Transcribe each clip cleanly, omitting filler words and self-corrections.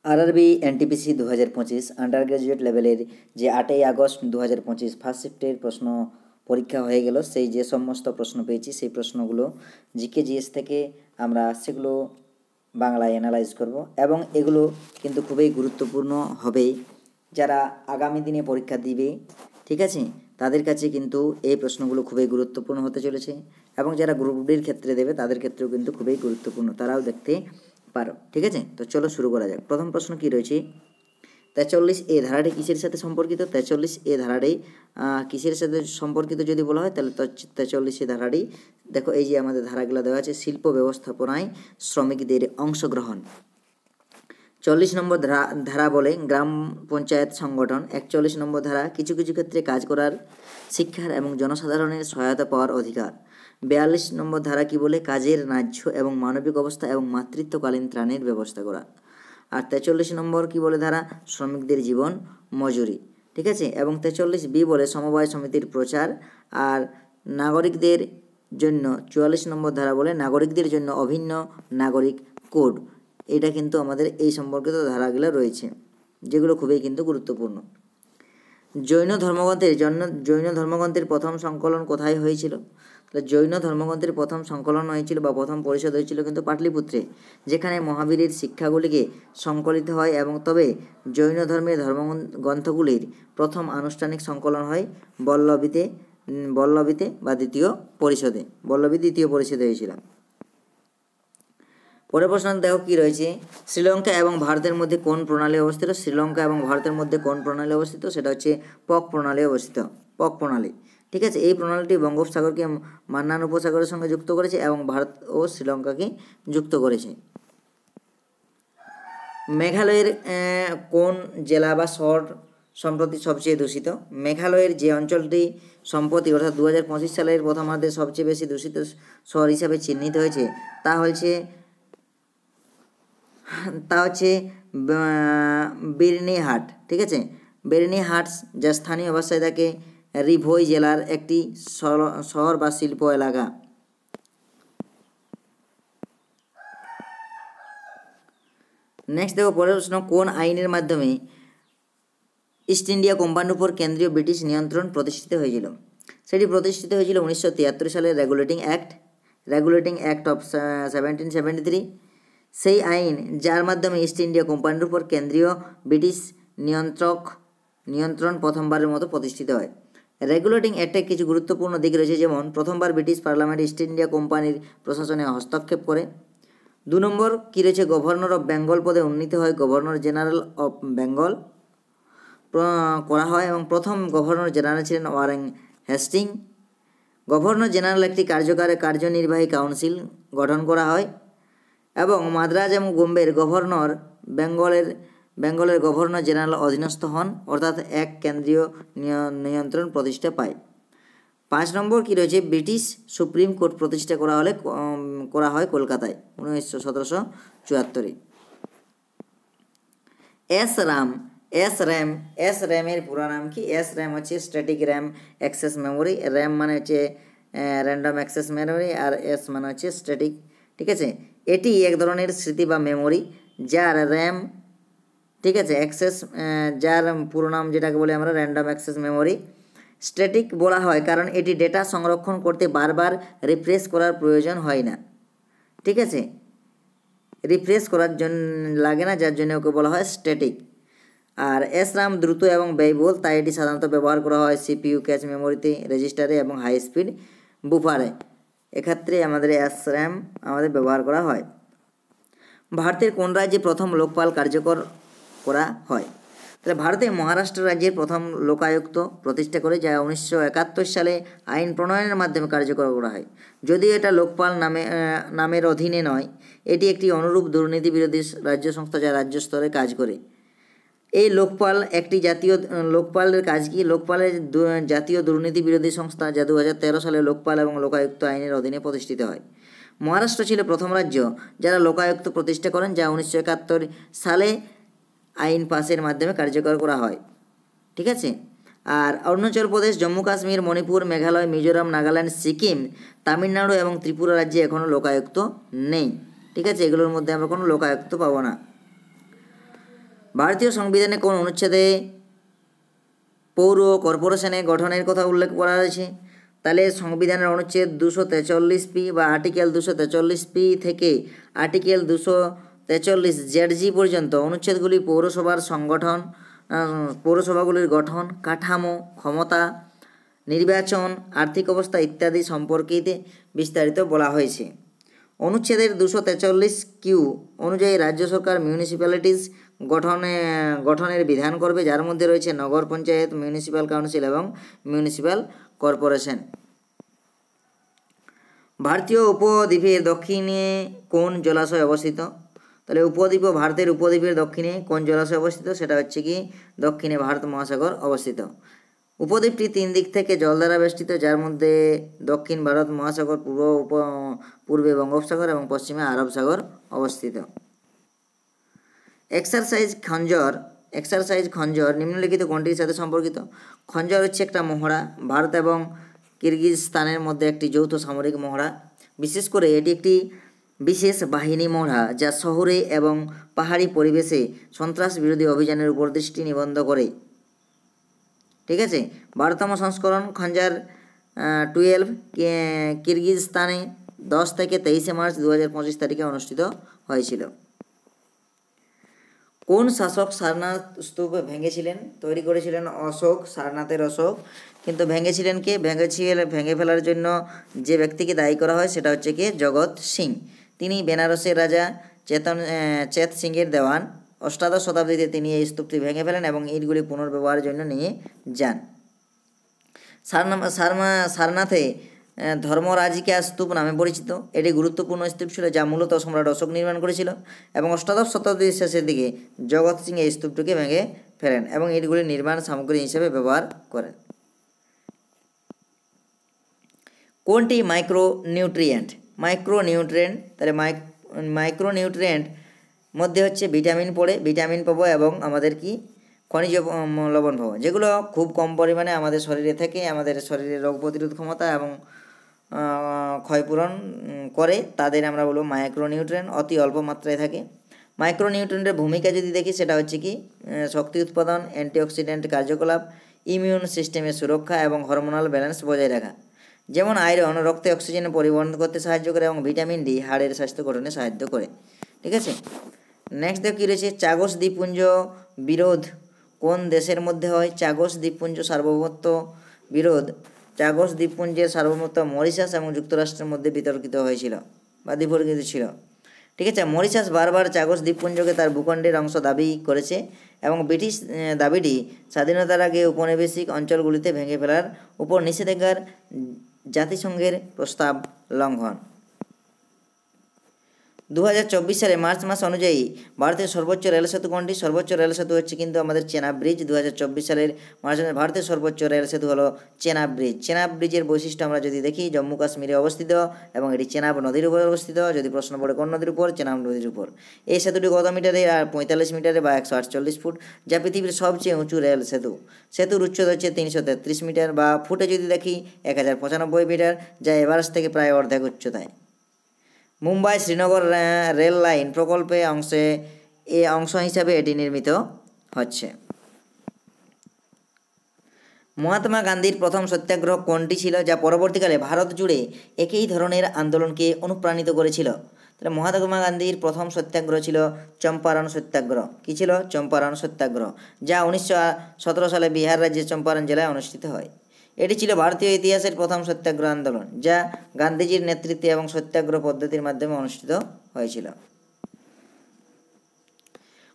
RRB NTPC 2025 under graduate লেভেলের যে 8ই August 2025 first শিফটের প্রশ্ন পরীক্ষা হয়ে গেল। সেই যে সমস্ত প্রশ্ন পেয়েছি সেই প্রশ্নগুলো জিকে জিএস থেকে আমরা সেগুলো বাংলায় অ্যানালাইজ করব এবং এগুলো কিন্তু খুবই গুরুত্বপূর্ণ হবে যারা আগামী দিনে পরীক্ষা দিবে, ঠিক আছে, তাদের কাছে কিন্তু এই প্রশ্নগুলো খুবই গুরুত্বপূর্ণ হতে চলেছে এবং যারা গ্রুপ ডির ক্ষেত্রে দেবে তাদের ক্ষেত্রেও কিন্তু খুবই গুরুত্বপূর্ণ, তারাও দেখতে পারো, ঠিক আছে। তো চলো শুরু করা যাক। প্রথম প্রশ্ন কি রয়েছে, 43A ধারাটি কিসের সাথে সম্পর্কিত? 43A ধারাটি কিসের সাথে সম্পর্কিত যদি বলা হয় তাহলে 43A ধারাটি দেখো এই যে আমাদের ধারাগুলো দেওয়া আছে, শিল্প ব্যবস্থাপনায় শ্রমিকদের অংশগ্রহণ। 40 নম্বর ধারা বলে গ্রাম পঞ্চায়েত সংগঠন। 41 নম্বর ধারা কিছু কিছু ক্ষেত্রে কাজ করার, শিক্ষার এবং জনসাধারণের সহায়তা পাওয়ার অধিকার। 42 নম্বর ধারা কি বলে, কাজের ন্যায্য এবং মানবিক অবস্থা এবং মাতৃত্বকালীন ত্রাণের ব্যবস্থা করা। আর 43 নম্বর কি বলে ধারা, শ্রমিকদের জীবন মজুরি, ঠিক আছে। এবং 43B বলে সমবায় সমিতির প্রচার। আর নাগরিকদের জন্য 44 নম্বর ধারা বলে নাগরিকদের জন্য অভিন্ন নাগরিক কোড। এটা কিন্তু আমাদের এই সম্পর্কিত ধারাগুলো রয়েছে যেগুলো খুবই কিন্তু গুরুত্বপূর্ণ। জৈন ধর্মগ্রন্থের প্রথম সংকলন কোথায় হয়েছিল? তাহলে জৈন ধর্মগ্রন্থের প্রথম সংকলন হয়েছিল বা প্রথম পরিষদ হয়েছিল কিন্তু পাটলিপুত্রে, যেখানে মহাবীরের শিক্ষাগুলিকে সংকলিত হয়। এবং তবে জৈন ধর্মের ধর্মগ্রন্থগুলির প্রথম আনুষ্ঠানিক সংকলন হয় বল্লভীতে বা দ্বিতীয় পরিষদে হয়েছিল। পরের প্রশ্ন দেখো কি রয়েছে, শ্রীলঙ্কা এবং ভারতের মধ্যে কোন প্রণালী অবস্থিত? শ্রীলঙ্কা এবং ভারতের মধ্যে কোন প্রণালী অবস্থিত? সেটা হচ্ছে পক প্রণালী, ঠিক আছে। এই প্রণালীটি বঙ্গোপসাগরকে মান্নান উপসাগরের সঙ্গে যুক্ত করেছে এবং ভারত ও শ্রীলঙ্কাকে যুক্ত করেছে। মেঘালয়ের কোন জেলা বা শহর সম্প্রতি সবচেয়ে দূষিত? মেঘালয়ের যে অঞ্চলটি সম্প্রতি অর্থাৎ 2025 সালের প্রথমার্ধে সবচেয়ে বেশি দূষিত শহর হিসাবে চিহ্নিত হয়েছে তা হচ্ছে বেরিনিহাট, ঠিক আছে। বেরিনিহাট যা স্থানীয় ভাষায় থাকে রিভোই জেলার একটি শহর বা শিল্প এলাকা। নেক্সট দেখো পরের প্রশ্ন, কোন আইনের মাধ্যমে ইস্ট ইন্ডিয়া কোম্পানির উপর কেন্দ্রীয় ব্রিটিশ নিয়ন্ত্রণ প্রতিষ্ঠিত হয়েছিল? সেটি প্রতিষ্ঠিত হয়েছিল 1973 সালের রেগুলেটিং অ্যাক্ট অফ 1773। সেই আইন যার মাধ্যমে ইস্ট ইন্ডিয়া কোম্পানির উপর কেন্দ্রীয় ব্রিটিশ নিয়ন্ত্রণ প্রথমবারের মতো প্রতিষ্ঠিত হয়। রেগুলেটিং অ্যাক্টের কিছু গুরুত্বপূর্ণ দিক রয়েছে, যেমন প্রথমবার ব্রিটিশ পার্লামেন্ট ইস্ট ইন্ডিয়া কোম্পানির প্রশাসনে হস্তক্ষেপ করে। 2 নম্বর কী রয়েছে, গভর্নর অফ বেঙ্গল পদে উন্নীত হয় গভর্নর জেনারেল অফ বেঙ্গল করা হয় এবং প্রথম গভর্নর জেনারেল ছিলেন ওয়ারেন হেস্টিং। গভর্নর জেনারেল একটি কার্যনির্বাহী কাউন্সিল গঠন করা হয় এবং মাদ্রাজ এবং বোম্বের গভর্নর বেঙ্গলের গভর্নর জেনারেল অধীনস্থ হন, অর্থাৎ এক কেন্দ্রীয় নিয়ন্ত্রণ প্রতিষ্ঠা পায়। 5 নম্বর কী রয়েছে, ব্রিটিশ সুপ্রিম কোর্ট প্রতিষ্ঠা করা হয় কলকাতায় 1774। এস র্যামের পুরো নাম কি? এস র্যাম হচ্ছে static RAM access memory. RAM মানে হচ্ছে র্যান্ডম অ্যাক্সেস মেমোরি আর এস মানে হচ্ছে স্ট্যাটিক, ঠিক আছে। এটি এক ধরনের স্মৃতি বা মেমোরি যার র্যাম, ঠিক আছে, যার পুরো নাম যেটাকে বলে আমরা র্যান্ডম অ্যাক্সেস মেমোরি। স্ট্যাটিক বলা হয় কারণ এটি ডেটা সংরক্ষণ করতে বারবার রিফ্রেশ করার প্রয়োজন হয় না, ঠিক আছে, রিফ্রেশ করার জন্য লাগে না, যার জন্য ওকে বলা হয় স্ট্যাটিক। আর এসরাম দ্রুত এবং ব্যয়বহুল, তাই এটি সাধারণত ব্যবহার করা হয় সিপিইউ ক্যাচ মেমোরিতে, রেজিস্টারে এবং হাই স্পিড বুফারে। এক্ষেত্রে আমাদের এসরাম ব্যবহার করা হয়। ভারতের কোন রাজ্যে প্রথম লোকপাল কার্যকর করা হয়? তাহলে ভারতে মহারাষ্ট্র রাজ্যের প্রথম লোকায়ুক্ত প্রতিষ্ঠা করে, যা 1971 সালে আইন প্রণয়নের মাধ্যমে কার্যকর করা হয়। যদিও এটা লোকপাল নামের অধীনে নয়, এটি একটি অনুরূপ দুর্নীতি বিরোধী রাজ্য সংস্থা যা রাজ্য স্তরে কাজ করে। এই লোকপালের কাজ কি? লোকপালের জাতীয় দুর্নীতি বিরোধী সংস্থা, যা 2013 সালে লোকপাল এবং লোকায়ুক্ত আইনের অধীনে প্রতিষ্ঠিত হয়। মহারাষ্ট্র ছিল প্রথম রাজ্য যারা লোকায়ুক্ত প্রতিষ্ঠা করেন, যা 1971 সালে আইন পাসের মাধ্যমে কার্যকর করা হয়, ঠিক আছে। আর অরুণাচল প্রদেশ, জম্মু কাশ্মীর, মণিপুর, মেঘালয়, মিজোরাম, নাগাল্যান্ড, সিকিম, তামিলনাড়ু এবং ত্রিপুরা রাজ্যে এখনও লোকায়ুক্ত নেই, ঠিক আছে। এগুলোর মধ্যে আমরা কোনো লোকায়ুক্ত পাবো না। ভারতীয় সংবিধানে কোন অনুচ্ছেদে পৌর কর্পোরেশনের গঠনের কথা উল্লেখ করা হয়েছে? তাহলে সংবিধানের অনুচ্ছেদ 243 বা আর্টিকেল 243 থেকে আর্টিকেল 243 জেডজি পর্যন্ত অনুচ্ছেদগুলি পৌরসভার সংগঠন, পৌরসভাগুলির গঠন, কাঠামো, ক্ষমতা, নির্বাচন, আর্থিক অবস্থা ইত্যাদি সম্পর্কিত বিস্তারিত বলা হয়েছে। অনুচ্ছেদের 243 অনুযায়ী রাজ্য সরকার মিউনিসিপ্যালিটিস গঠনের বিধান করবে, যার মধ্যে রয়েছে নগর পঞ্চায়েত, মিউনিসিপ্যাল কাউন্সিল এবং মিউনিসিপ্যাল কর্পোরেশন। ভারতীয় উপদ্বীপের দক্ষিণে কোন জলাশয় অবস্থিত? তাহলে উপদ্বীপ, ভারতের উপদ্বীপের দক্ষিণে কোন জলাশয় অবস্থিত? সেটা হচ্ছে কি দক্ষিণে ভারত মহাসাগর অবস্থিত। উপদ্বীপটি 3 দিক থেকে জল দ্বারা বেষ্টিত, যার মধ্যে দক্ষিণ ভারত মহাসাগর, পূর্বে বঙ্গোপসাগর এবং পশ্চিমে আরব সাগর অবস্থিত। এক্সারসাইজ খঞ্জর নিম্নলিখিত কোনটির সাথে সম্পর্কিত? খঞ্জর হচ্ছে একটা মহড়া, ভারত এবং কিরগিজস্তানের মধ্যে একটি যৌথ সামরিক মহড়া। বিশেষ করে এটি একটি বিশেষ বাহিনী মহড়া যা শহরে এবং পাহাড়ি পরিবেশে সন্ত্রাস বিরোধী অভিযানের উপর দৃষ্টি নিবদ্ধ করে। ঠিক আছে, 12তম সংস্করণ খঞ্জার 12 কিরগিজস্তানে 10 থেকে 23 মার্চ 2025 তারিখে অনুষ্ঠিত হয়েছিল। কোন শাসক সারনাথ স্তূপ ভেঙেছিলেন? তৈরি করেছিলেন অশোক, সারনাথের অশোক। কিন্তু ভেঙেছিলেন কে? ভেঙে ফেলার জন্য যে ব্যক্তিকে দায়ী করা হয় সেটা হচ্ছে কি জগৎ সিং। তিনি বেনারসের রাজা চেত সিংয়ের দেওয়ান। অষ্টাদশ শতাব্দীতে তিনি এই স্তূপটি ভেঙে ফেলেন এবং ইটগুলি পুনর্ব্যবহারের জন্য নিয়ে যান। সারনাথে ধর্মরাজিকা স্তূপ নামে পরিচিত। এটি গুরুত্বপূর্ণ স্তূপ ছিল যা মূলত সম্রাট অশোক নির্মাণ করেছিল এবং অষ্টাদশ শতাব্দীর শেষের দিকে জগৎ সিং এই স্তূপটিকে ভেঙে ফেলেন এবং ইটগুলি নির্মাণ সামগ্রী হিসেবে ব্যবহার করেন। কোনটি মাইক্রোনিউট্রিয়েন্ট? তাহলে মাইক্রোনিউট্রিয়েন্ট মধ্যে হচ্ছে ভিটামিন পড়ে, ভিটামিন পাবো এবং আমাদের কি খনিজ লবণ পাবো, যেগুলো খুব কম পরিমাণে আমাদের শরীরে থেকে আমাদের শরীরের রোগ প্রতিরোধ ক্ষমতা এবং ক্ষয়পূরণ করে, তাদের আমরা বলবো মাইক্রোনিউট্রিয়েন্ট। অতি অল্প মাত্রায় থাকে। মাইক্রোনিউট্রিয়েন্টের ভূমিকা যদি দেখি সেটা হচ্ছে কি শক্তি উৎপাদন, অ্যান্টিঅক্সিডেন্ট কার্যকলাপ, ইমিউন সিস্টেমের সুরক্ষা এবং হরমোনাল ব্যালেন্স বজায় রাখা। যেমন আয়রন রক্তে অক্সিজেন পরিবহন করতে সাহায্য করে এবং ভিটামিন ডি হাড়ের স্বাস্থ্য গঠনে সাহায্য করে। ঠিক আছে, নেক্সট দেখো কী রয়েছে, চাগস দ্বীপপুঞ্জ বিরোধ কোন দেশের মধ্যে হয়? চাগস দ্বীপপুঞ্জ সার্বভৌমত্ব বিরোধ চাগস দ্বীপপুঞ্জের সার্বভৌমত্ব মরিশাস এবং যুক্তরাষ্ট্রের মধ্যে বিতর্কিত হয়েছিল বা বিতর্কিত ছিল। ঠিক আছে, মরিশাস বারবার চাগস দ্বীপপুঞ্জকে তার ভূখণ্ডের অংশ দাবি করেছে এবং ব্রিটিশ দাবিটি স্বাধীনতার আগে উপনিবেশিক অঞ্চলগুলিতে ভেঙে ফেলার উপর নিষেধাজ্ঞার জাতিসংঘের প্রস্তাব লঙ্ঘন। 2024 সালে মার্চ মাস অনুযায়ী ভারতের সর্বোচ্চ রেল সেতু কোনটি? সর্বোচ্চ রেল সেতু হচ্ছে কিন্তু আমাদের চেনাব ব্রিজ। 2024 সালের মার্চ মাসে ভারতের সর্বোচ্চ রেল সেতু হলো চেনাব ব্রিজ। চেনাব ব্রিজের বৈশিষ্ট্য আমরা যদি দেখি, জম্মু কাশ্মীরে অবস্থিত এবং এটি চেনাব নদীর উপর অবস্থিত। যদি প্রশ্ন পড়ে কোন নদীর উপর? চেনাব নদীর উপর। এই সেতুটি কত মিটারে? 45 মিটারে বা 148 ফুট, যা পৃথিবীর সবচেয়ে উঁচু রেল সেতু। সেতুর উচ্চতা হচ্ছে 333 মিটার বা ফুটে যদি দেখি 1095 মিটার, যা এভারেস্ট থেকে প্রায় অর্ধেক উচ্চতায়। মুম্বাই শ্রীনগর রেল লাইন প্রকল্পে অংশ হিসাবে এটি নির্মিত হচ্ছে। মহাত্মা গান্ধীর প্রথম সত্যাগ্রহ কোনটি ছিল, যা পরবর্তীকালে ভারত জুড়ে একই ধরনের আন্দোলনকে অনুপ্রাণিত করেছিল? তাহলে মহাত্মা গান্ধীর প্রথম সত্যাগ্রহ ছিল চম্পারণ সত্যাগ্রহ। কী ছিল? চম্পারণ সত্যাগ্রহ, যা 1917 সালে বিহার রাজ্যের চম্পারণ জেলায় অনুষ্ঠিত হয়। এটি ছিল ভারতীয় ইতিহাসের প্রথম সত্যাগ্রহ আন্দোলন, যা গান্ধীজির নেতৃত্বে এবং সত্যাগ্রহ পদ্ধতির মাধ্যমে অনুষ্ঠিত হয়েছিল।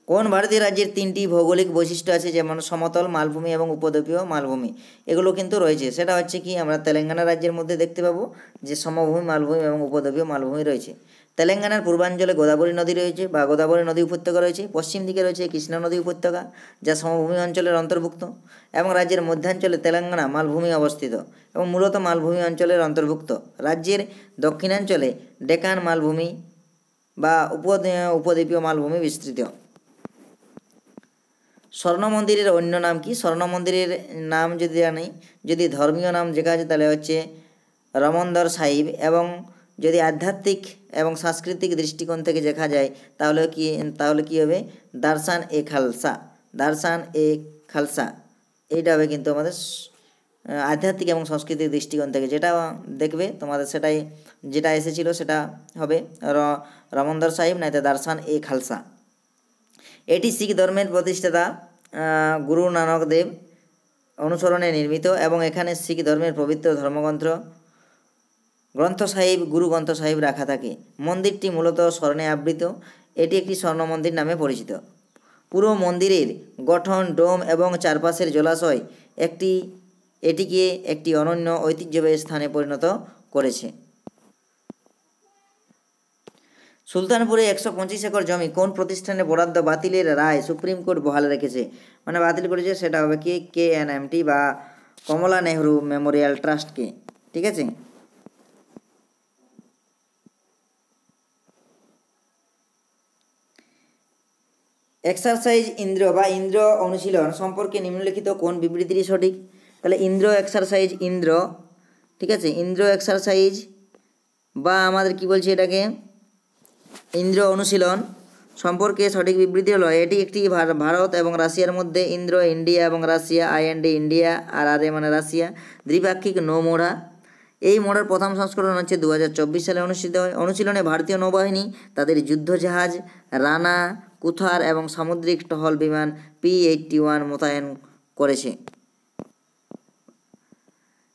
কোন ভারতীয় রাজ্যের 3টি ভৌগোলিক বৈশিষ্ট্য আছে, যেমন সমতল মালভূমি এবং উপদ্বীপীয় মালভূমি? এগুলো কিন্তু রয়েছে। সেটা হচ্ছে কি আমরা তেলেঙ্গানা রাজ্যের মধ্যে দেখতে পাবো যে সমভূমি মালভূমি এবং উপদ্বীপীয় মালভূমি রয়েছে। তেলেঙ্গানার পূর্বাঞ্চলে গোদাবরী নদী রয়েছে বা গোদাবরী নদী উপত্যকা রয়েছে। পশ্চিম দিকে রয়েছে কৃষ্ণা নদী উপত্যকা, যা সমভূমি অঞ্চলের অন্তর্ভুক্ত, এবং রাজ্যের মধ্যাঞ্চলে তেলেঙ্গানা মালভূমি অবস্থিত এবং মূলত মালভূমি অঞ্চলের অন্তর্ভুক্ত। রাজ্যের দক্ষিণাঞ্চলে ডেকান মালভূমি বা উপদ্বীপীয় মালভূমি বিস্তৃত। স্বর্ণ মন্দিরের অন্য নাম কি? স্বর্ণ মন্দিরের নাম যদি জানি, যদি ধর্মীয় নাম লেখা আছে তাহলে হচ্ছে রমনদর সাহিব এবং যদি আধ্যাত্মিক এবং সাংস্কৃতিক দৃষ্টিকোণ থেকে দেখা যায় তাহলে কি হবে দার্শান এ খালসা, দার্শান এ খালসা, এইটা হবে কিন্তু আমাদের আধ্যাত্মিক এবং সাংস্কৃতিক দৃষ্টিকোণ থেকে যেটা দেখবে তোমাদের সেটাই যেটা এসেছিল সেটা হবে রমন্দর সাহিব নয়তো দার্শান এ খালসা। এটি শিখ ধর্মের প্রতিষ্ঠাতা গুরু নানক দেব অনুসরণে নির্মিত এবং এখানে শিখ ধর্মের পবিত্র গ্রন্থ সাহিব গুরু গ্রন্থ সাহিব রাখা থাকে। মন্দিরটি মূলত স্বর্ণে আবৃত, এটি একটি স্বর্ণ মন্দির নামে পরিচিত। পুরো মন্দিরের গঠন, ডোম এবং চারপাশের জলাশয় এটিকে একটি অনন্য ঐতিহ্যবাহী স্থানে পরিণত করেছে। সুলতানপুরে 125 একর জমি কোন প্রতিষ্ঠানে বরাদ্দ বাতিলের রায় সুপ্রিম কোর্ট বহাল রেখেছে? মানে বাতিল করেছে সেটা হবে কি KNMT বা কমলা নেহরু মেমোরিয়াল ট্রাস্টকে। ঠিক আছে, এক্সারসাইজ ইন্দ্র বা ইন্দ্র অনুশীলন সম্পর্কে নিম্নলিখিত কোন বিবৃতিটি সঠিক? তাহলে ইন্দ্র এক্সারসাইজ ঠিক আছে, ইন্দ্র এক্সারসাইজ বা আমাদের কি বলছি এটাকে ইন্দ্র অনুশীলন সম্পর্কে সঠিক বিবৃতি হলো এটি একটি ভারত এবং রাশিয়ার মধ্যে ইন্দ্র ইন্ডিয়া এবং রাশিয়া IND ইন্ডিয়া আর RA মানে রাশিয়া দ্বিপাক্ষিক নৌমোড়া। এই মোড়ার প্রথম সংস্করণ হচ্ছে 2024 সালে অনুষ্ঠিত হয়। অনুশীলনে ভারতীয় নৌবাহিনী তাদের যুদ্ধজাহাজ রানা, কুথার এবং সামুদ্রিক টহল বিমান P-81 মোতায়েন করেছে।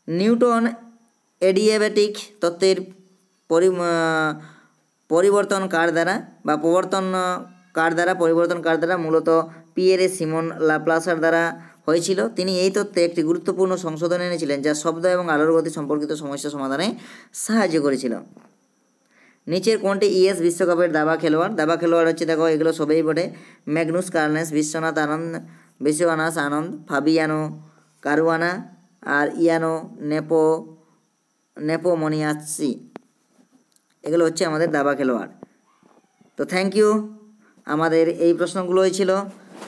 নিউটন এডিয়াব্যাটিক তত্ত্বের প্রবর্তন কার দ্বারা মূলত পিয়েরে সিমন লাপ্লাসার দ্বারা হয়েছিল। তিনি এই তত্ত্বে একটি গুরুত্বপূর্ণ সংশোধন এনেছিলেন যা শব্দ এবং আলোর গতি সম্পর্কিত সমস্যা সমাধানে সাহায্য করেছিল। নিচের কোনটি US বিশ্বকাপের দাবা খেলোয়াড় হচ্ছে দেখো এগুলো সবই বটে ম্যাগনুস কার্লসেন, বিশ্বনাথ আনন্দ, ফাবিয়ানো কারুয়ানা আর ইয়ানো নেপোমনিয়াসি, এগুলো হচ্ছে আমাদের দাবা খেলোয়াড়। তো থ্যাংক ইউ, আমাদের এই প্রশ্নগুলোই ছিল।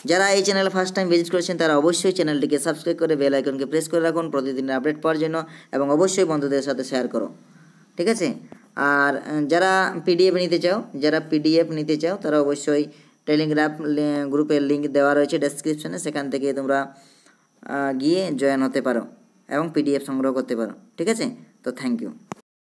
যারা এই চ্যানেল ফার্স্ট টাইম ভিজিট করেছেন তারা অবশ্যই চ্যানেলটিকে সাবস্ক্রাইব করে বেল আইকনকে প্রেস করে রাখুন প্রতিদিনের আপডেট পাওয়ার জন্য এবং অবশ্যই বন্ধুদের সাথে শেয়ার করো। ঠিক আছে, আর যারা PDF নিতে চাও তারা অবশ্যই টেলিগ্রাম গ্রুপের লিঙ্ক দেওয়া রয়েছে ডেসক্রিপশনে, সেখান থেকে তোমরা গিয়ে জয়েন হতে পারো এবং PDF সংগ্রহ করতে পারো। ঠিক আছে, তো থ্যাংক ইউ।